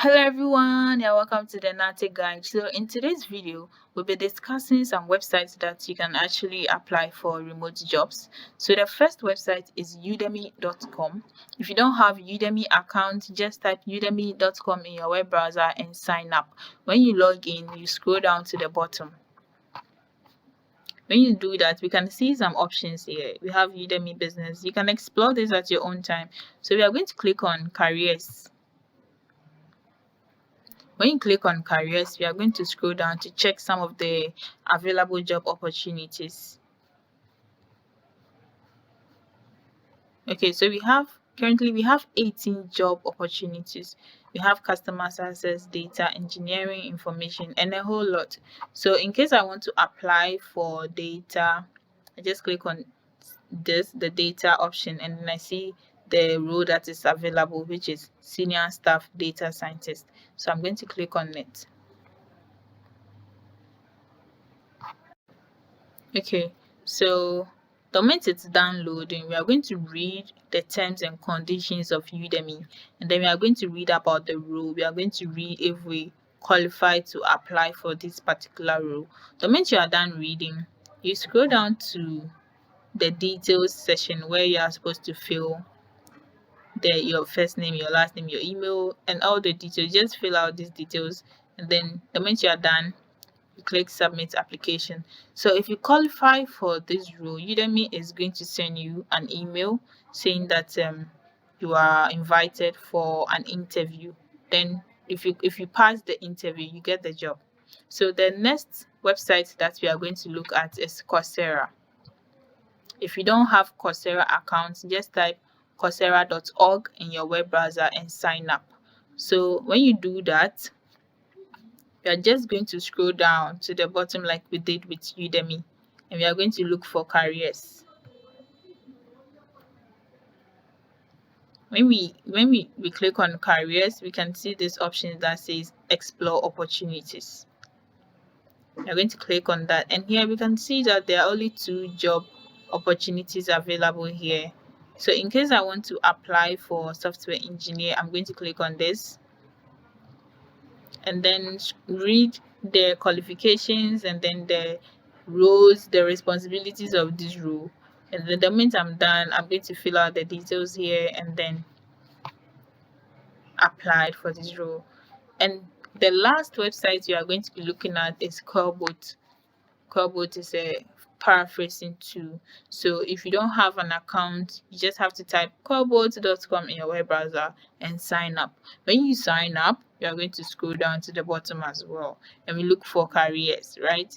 Hello everyone, and welcome to the Nate Guide. So in today's video, we'll be discussing some websites that you can actually apply for remote jobs. So the first website is udemy.com. If you don't have Udemy account, just type udemy.com in your web browser and sign up. When you log in, you scroll down to the bottom. When you do that, we can see some options here. We have Udemy Business. You can explore this at your own time. So we are going to click on careers. When you click on careers, we are going to scroll down to check some of the available job opportunities. Okay, so currently we have 18 job opportunities. We have customer success, data engineering, information, and a whole lot. So in case I want to apply for data, I just click on the data option, and then I see the role that is available, which is senior staff data scientist. So I'm going to click on it. Okay, so the moment it's downloading, we are going to read the terms and conditions of Udemy, and then we are going to read about the role. We are going to read if we qualify to apply for this particular role. The moment you are done reading, you scroll down to the details section where you are supposed to fill your first name, your last name, your email, and all the details. Just fill out these details, and then the moment you are done, you click submit application. So if you qualify for this role, Udemy is going to send you an email saying that you are invited for an interview. Then if you pass the interview, you get the job. So the next website that we are going to look at is Coursera. If you don't have Coursera account, just type coursera.org in your web browser and sign up. So when you do that, we are just going to scroll down to the bottom like we did with Udemy, and we are going to look for careers. When we click on careers, we can see this option that says explore opportunities. We are going to click on that, and here we can see that there are only 2 job opportunities available here. So in case I want to apply for software engineer, I'm going to click on this and then read the qualifications and then the roles, the responsibilities of this role. And then the moment I'm done, I'm going to fill out the details here and then apply for this role. And the last website you are going to be looking at is Quillbot. Quillbot is a paraphrasing tool. So if you don't have an account, you just have to type quillbot.com in your web browser and sign up. When you sign up, you are going to scroll down to the bottom as well, and we look for careers, right?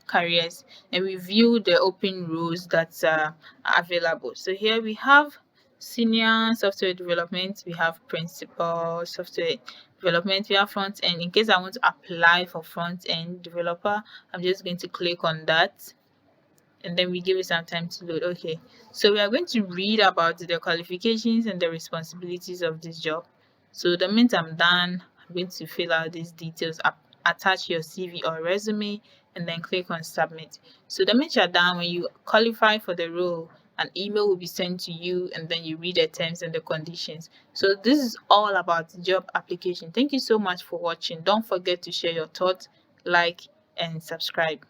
Careers, and we view the open roles that are available. So here we have senior software development, we have principal software development, we have front end. In case I want to apply for front end developer, I'm just going to click on that, and then we give it some time to load. Okay, so we are going to read about the qualifications and the responsibilities of this job. So the moment I'm done, I'm going to fill out these details, attach your CV or resume, and then click on submit. So the moment you're done, when you qualify for the role, an email will be sent to you, and then you read the terms and the conditions. So this is all about job application. Thank you so much for watching. Don't forget to share your thoughts, like, and subscribe.